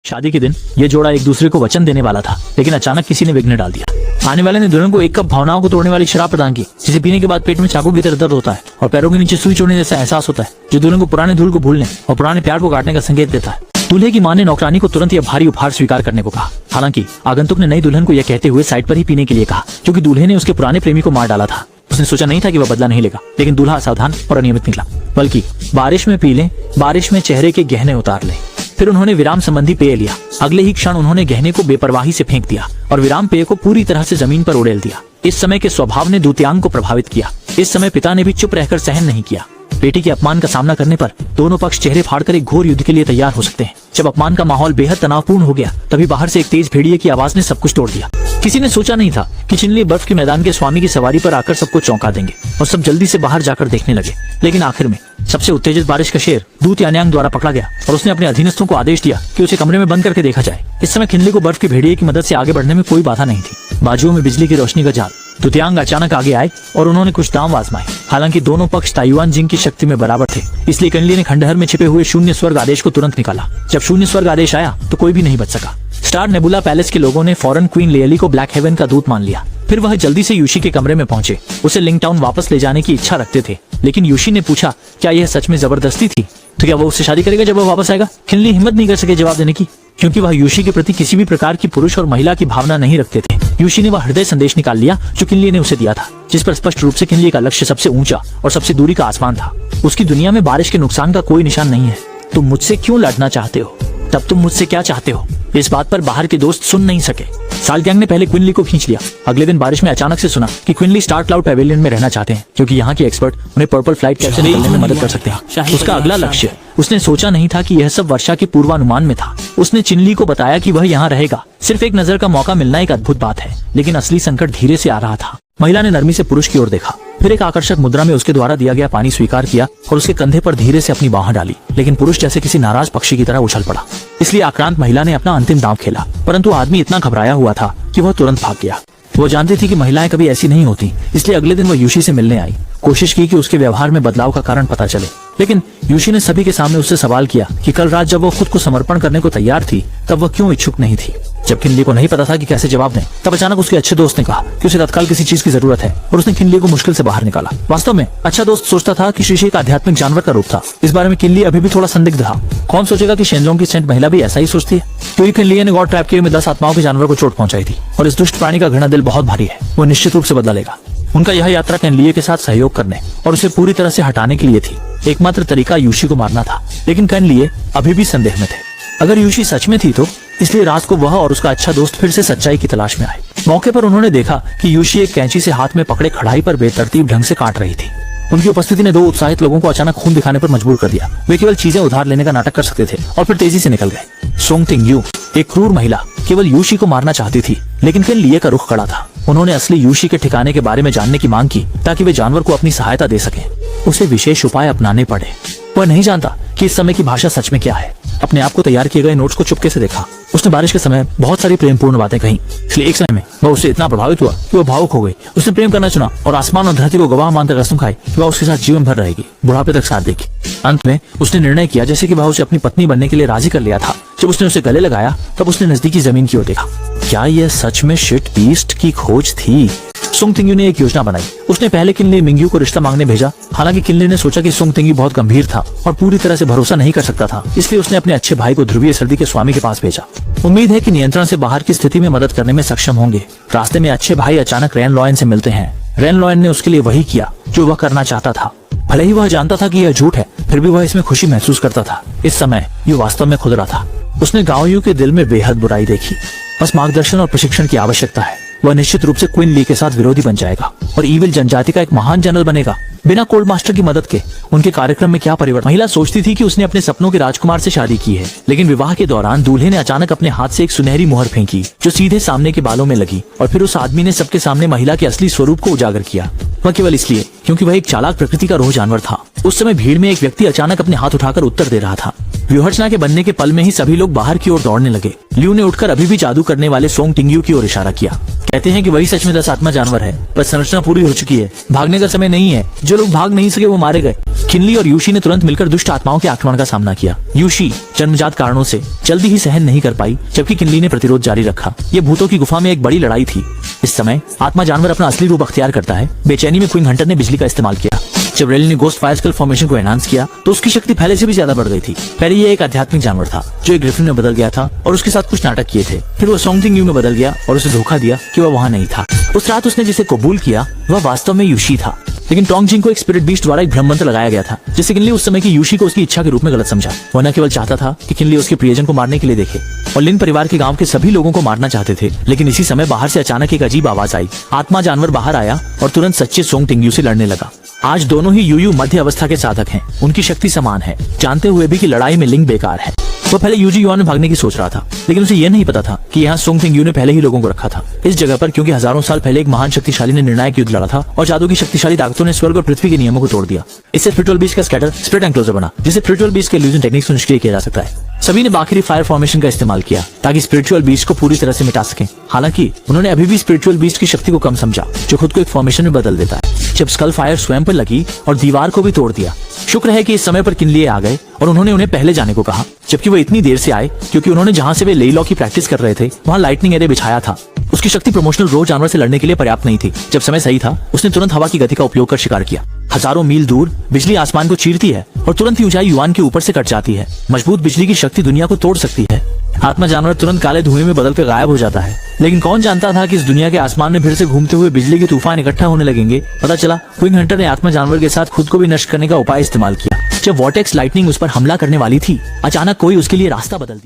शादी के दिन ये जोड़ा एक दूसरे को वचन देने वाला था, लेकिन अचानक किसी ने विघ्न डाल दिया। आने वाले ने दुल्हन को एक कप भावनाओं को तोड़ने वाली शराब प्रदान की, जिसे पीने के बाद पेट में चाकू की तरह दर्द होता है और पैरों के नीचे सुई चोड़ने जैसा एहसास होता है, जो दुल्हन को पुराने धूल को भूलने और पुराने प्यार को काटने का संकेत देता है। दूल्हे की मां ने नौकरानी को तुरंत यह भारी उपहार स्वीकार करने को कहा। हालांकि आगंतुक ने नई दुल्हन को यह कहते हुए साइड पर ही पीने के लिए कहा, क्योंकि दूल्हे ने उसके पुराने प्रेमी को मार डाला था। उसने सोचा नहीं था कि वह बदला नहीं लेगा, लेकिन दूल्हा असावधान और अनियमित निकला, बल्कि बारिश में पी लें, बारिश में चेहरे के गहने उतार लें। फिर उन्होंने विराम संबंधी पेय लिया। अगले ही क्षण उन्होंने गहने को बेपरवाही से फेंक दिया और विराम पेय को पूरी तरह से जमीन पर उड़ेल दिया। इस समय के स्वभाव ने द्वितीयांग को प्रभावित किया। इस समय पिता ने भी चुप रहकर सहन नहीं किया। बेटी के अपमान का सामना करने पर दोनों पक्ष चेहरे फाड़कर एक घोर युद्ध के लिए तैयार हो सकते हैं। जब अपमान का माहौल बेहद तनावपूर्ण हो गया, तभी बाहर से एक तेज भेड़िए की आवाज ने सब कुछ तोड़ दिया। किसी ने सोचा नहीं था कि चिनली बर्फ के मैदान के स्वामी की सवारी पर आकर सबको चौंका देंगे और सब जल्दी से बाहर जाकर देखने लगे। लेकिन आखिर में सबसे उत्तेजित बारिश का शेर दूत यान्यांग द्वारा पकड़ा गया और उसने अपने अधीनस्थों को आदेश दिया कि उसे कमरे में बंद करके देखा जाए। इस समय खिनली को बर्फ के भेड़िए की मदद से आगे बढ़ने में कोई बाधा नहीं थी। बाजुओं में बिजली की रोशनी का जाल। द्वितीयांग अचानक आगे आए और उन्होंने कुछ दांव आजमाए। हालांकि दोनों पक्ष ताइवान जिंग की शक्ति में बराबर थे, इसलिए किनली ने खंडहर में छिपे हुए शून्य स्वर्ग आदेश को तुरंत निकाला। जब शून्य स्वर्ग आदेश आया तो कोई भी नहीं बच सका। स्टार नेबुला पैलेस के लोगों ने फौरन क्वीन लेयली को ब्लैक हेवन का दूत मान लिया। फिर वह जल्दी से यूशी के कमरे में पहुंचे। उसे लिंग टाउन वापस ले जाने की इच्छा रखते थे, लेकिन यूशी ने पूछा क्या यह सच में जबरदस्ती थी, तो क्या वो उससे शादी करेगा जब वह वापस आएगा। खिनली हिम्मत नहीं कर सके जवाब देने की, क्योंकि वह यूशी के प्रति किसी भी प्रकार की पुरुष और महिला की भावना नहीं रखते थे। यूशी ने वह हृदय संदेश निकाल लिया जो किनली ने उसे दिया था, जिस पर स्पष्ट रूप से किनली का लक्ष्य सबसे ऊंचा और सबसे दूरी का आसमान था। उसकी दुनिया में बारिश के नुकसान का कोई निशान नहीं है। तुम मुझसे क्यों लड़ना चाहते हो, तब तुम मुझसे क्या चाहते हो। इस बात पर बाहर के दोस्त सुन नहीं सके। सालग्यांग ने पहले क्विनली को खींच लिया। अगले दिन बारिश में अचानक से सुना कि क्विनली स्टार क्लाउड पैवेलियन में रहना चाहते हैं, क्योंकि यहाँ के एक्सपर्ट उन्हें पर्पल फ्लाइट कैप्चर करने में मदद कर सकते हैं। उसका अगला लक्ष्य, उसने सोचा नहीं था कि यह सब वर्षा के पूर्वानुमान में था। उसने चिनली को बताया कि वह यहाँ रहेगा। सिर्फ एक नजर का मौका मिलना एक अद्भुत बात है, लेकिन असली संकट धीरे से आ रहा था। महिला ने नरमी से पुरुष की ओर देखा, फिर एक आकर्षक मुद्रा में उसके द्वारा दिया गया पानी स्वीकार किया और उसके कंधे पर धीरे से अपनी बाह डाली। लेकिन पुरुष जैसे किसी नाराज पक्षी की तरह उछल पड़ा। इसलिए आक्रांत महिला ने अपना अंतिम दांव खेला, परंतु आदमी इतना घबराया हुआ था कि वह तुरंत भाग गया। वो जानती थी कि महिलाएं कभी ऐसी नहीं होती, इसलिए अगले दिन वह यूशी से मिलने आई। कोशिश की कि उसके व्यवहार में बदलाव का कारण पता चले, लेकिन यूशी ने सभी के सामने उससे सवाल किया कि कल रात जब वो खुद को समर्पण करने को तैयार थी, तब वह क्यों इच्छुक नहीं थी। जब किनली को नहीं पता था कि कैसे जवाब दें, तब अचानक उसके अच्छे दोस्त ने कहा कि उसे तत्काल किसी चीज की जरूरत है, और उसने किनली को मुश्किल से बाहर निकाला। वास्तव में अच्छा दोस्त सोचता था कि शीशे एक आध्यात्मिक जानवर का रूप था। इस बारे में किनली अभी भी थोड़ा संदिग्ध था। कौन सोचेगा कि शेनलोंग की सेंट महिला भी ऐसा ही सोचती है, क्योंकि किनली ने गॉड ट्रैप केव में 10 आत्माओं के जानवर को चोट पहुंचाई थी, और इस दुष्ट प्राणी का घृणा दिल बहुत भारी है। वो निश्चित रूप से बदला लेगा। उनका यह यात्रा किनली के साथ सहयोग करने और उसे पूरी तरह से हटाने के लिए थी। एकमात्र तरीका यूशी को मारना था, लेकिन किनली अभी भी संदेह में थे। अगर यूशी सच में थी तो इसलिए रात को वह और उसका अच्छा दोस्त फिर से सच्चाई की तलाश में आए। मौके पर उन्होंने देखा कि यूशी एक कैंची से हाथ में पकड़े कढ़ाई पर बेतरतीब ढंग से काट रही थी। उनकी उपस्थिति ने 2 उत्साहित लोगों को अचानक खून दिखाने पर मजबूर कर दिया। वे केवल चीजें उधार लेने का नाटक कर सकते थे और फिर तेजी से निकल गए। सोंग टिंग यू, एक क्रूर महिला, केवल यूशी को मारना चाहती थी, लेकिन किनली का रुख कड़ा था। उन्होंने असली यूशी के ठिकाने के बारे में जानने की मांग की, ताकि वे जानवर को अपनी सहायता दे सके। उसे विशेष उपाय अपनाने पड़े। वह नहीं जानता कि इस समय की भाषा सच में क्या है। अपने आप को तैयार किए गए नोट्स को चुपके से देखा। उसने बारिश के समय बहुत सारी प्रेमपूर्ण बातें कही, इसलिए एक समय में वह उससे इतना प्रभावित हुआ कि वह भावुक हो गई। उसने प्रेम करना चुना और आसमान और धरती को गवाह मानकर कसम खाई कि वह उसके साथ जीवन भर रहेगी, बुढ़ापे तक साथ देगी। अंत में उसने निर्णय किया जैसे कि वह उसे अपनी पत्नी बनने के लिए राजी कर लिया था। जब उसने उसे गले लगाया, तब उसने नजदीकी जमीन की ओर देखा। क्या यह सच में शिट बीस्ट की खोज थी? सोंग तिंग्यू ने एक योजना बनाई। उसने पहले किनली मिंग्यू को रिश्ता मांगने भेजा। हालांकि किनली ने सोचा कि सोंग तिंग्यू बहुत गंभीर था और पूरी तरह से भरोसा नहीं कर सकता था, इसलिए उसने अपने अच्छे भाई को ध्रुवीय सर्दी के स्वामी के पास भेजा। उम्मीद है कि नियंत्रण से बाहर की स्थिति में मदद करने में सक्षम होंगे। रास्ते में अच्छे भाई अचानक रेन लॉयन से मिलते हैं। रेन लॉयन ने उसके लिए वही किया जो वह करना चाहता था। भले ही वह जानता था कि यह झूठ है, फिर भी वह इसमें खुशी महसूस करता था। इस समय यू वास्तव में खुद रहा था। उसने गांव यू के दिल में बेहद बुराई देखी। बस मार्गदर्शन और प्रशिक्षण की आवश्यकता है। वह निश्चित रूप से क्वीन ली के साथ विरोधी बन जाएगा और ईविल जनजाति का एक महान जनरल बनेगा। बिना कोल्ड मास्टर की मदद के उनके कार्यक्रम में क्या परिवर्तन। महिला सोचती थी कि उसने अपने सपनों के राजकुमार से शादी की है, लेकिन विवाह के दौरान दूल्हे ने अचानक अपने हाथ से एक सुनहरी मुहर फेंकी जो सीधे सामने के बालों में लगी, और फिर उस आदमी ने सबके सामने महिला के असली स्वरूप को उजागर किया। वह केवल इसलिए क्योंकि वह एक चालाक प्रकृति का रोह जानवर था। उस समय भीड़ में एक व्यक्ति अचानक अपने हाथ उठाकर उत्तर दे रहा था। व्यूहर्चना के बनने के पल में ही सभी लोग बाहर की ओर दौड़ने लगे। ल्यू ने उठकर अभी भी जादू करने वाले सोंग टिंग्यू की ओर इशारा किया। कहते हैं कि वही सच में 10 आत्मा जानवर है, पर संरचना पूरी हो चुकी है। भागने का समय नहीं है। जो लोग भाग नहीं सके वो मारे गए। किनली और यूशी ने तुरंत मिलकर दुष्ट आत्माओं के आक्रमण का सामना किया। यूशी जन्मजात कारणों से जल्दी ही सहन नहीं कर पाई, जबकि किनली ने प्रतिरोध जारी रखा। ये भूतों की गुफा में एक बड़ी लड़ाई थी। इस समय आत्मा जानवर अपना असली रूप अख्तियार करता है। बेचैनी में क्वीन हंटर ने बिजली का इस्तेमाल किया। जब रेली ने गोस्ट फायर स्कल फॉर्मेशन को एनहांस किया तो उसकी शक्ति पहले से भी ज्यादा बढ़ गई थी। पहले ये एक आध्यात्मिक जानवर था जो एक ग्रिफिन में बदल गया था और उसके साथ कुछ नाटक किए थे। फिर वो सोंगटिंग यू में बदल गया और उसे धोखा दिया कि वह वहाँ नहीं था। उस रात उसने जिसे कबूल किया वह वास्तव में यूशी था, लेकिन टोंगजिंग को एक स्पिरिट बीस्ट द्वारा एक भ्रम मंत्र लगाया गया था, जिससे किनली उस समय की यूशी को उसकी इच्छा के रूप में गलत समझा। वह न केवल चाहता था कि किनली उसके प्रियजन को मारने के लिए देखे और लिन परिवार के गांव के सभी लोगों को मारना चाहते थे, लेकिन इसी समय बाहर से अचानक एक अजीब आवाज आई। आत्मा जानवर बाहर आया और तुरंत सच्चे सोंगटिंग से लड़ने लगा। आज दोनों ही यूयू मध्य अवस्था के साधक हैं। उनकी शक्ति समान है, जानते हुए भी कि लड़ाई में लिंग बेकार है। वो पहले यूजी युआन में भागने की सोच रहा था, लेकिन उसे यह नहीं पता था कि यहाँ सोंगटिंग यू ने पहले ही लोगों को रखा था इस जगह पर, क्योंकि हजारों साल पहले एक महान शक्तिशाली ने निर्णायक युद्ध लड़ा था और जादू की शक्तिशाली ताकतों ने स्वर्ग और पृथ्वी के नियमों को तोड़ दिया। इससे स्पिरिचुअल बीस्ट का स्कैटर स्प्लिट एंक्लोजर बना, जिसे स्पिरिचुअल बीस्ट के इल्यूजन टेक्निक से निष्क्रिय किया जा सकता है। सभी ने आखिरी फायर फॉर्मेशन का इस्तेमाल किया ताकि स्पिरिचुअल बीस्ट को पूरी तरह से मिटा सकें। हालांकि उन्होंने अभी भी स्पिरिचुअल बीस्ट की शक्ति को कम समझा, जो खुद को एक फॉर्मेशन में बदल देता है। जब स्कल फायर स्वयं पर लगी और दीवार को भी तोड़ दिया। शुक्र है कि इस समय पर किनली आ गए और उन्होंने उन्हें पहले जाने को कहा, जबकि वो इतनी देर से आए क्योंकि उन्होंने जहां से वे लेई लॉ की प्रैक्टिस कर रहे थे वहां लाइटनिंग एरे बिछाया था। उसकी शक्ति प्रमोशनल रो जानवर से लड़ने के लिए पर्याप्त नहीं थी। जब समय सही था उसने तुरंत हवा की गति का उपयोग कर शिकार किया। हजारों मील दूर बिजली आसमान को चीरती है और तुरंत ही ऊंचाई युआन के ऊपर से कट जाती है। मजबूत बिजली की शक्ति दुनिया को तोड़ सकती है। आत्मा जानवर तुरंत काले धुएं में बदलकर गायब हो जाता है, लेकिन कौन जानता था कि इस दुनिया के आसमान में फिर से घूमते हुए बिजली के तूफान इकट्ठा होने लगेंगे। पता चला क्वीन हंटर ने आत्मा जानवर के साथ खुद को भी नष्ट करने का उपाय इस्तेमाल किया। जब वॉर्टेक्स लाइटनिंग उस पर हमला करने वाली थी, अचानक कोई उसके लिए रास्ता बदल दिया।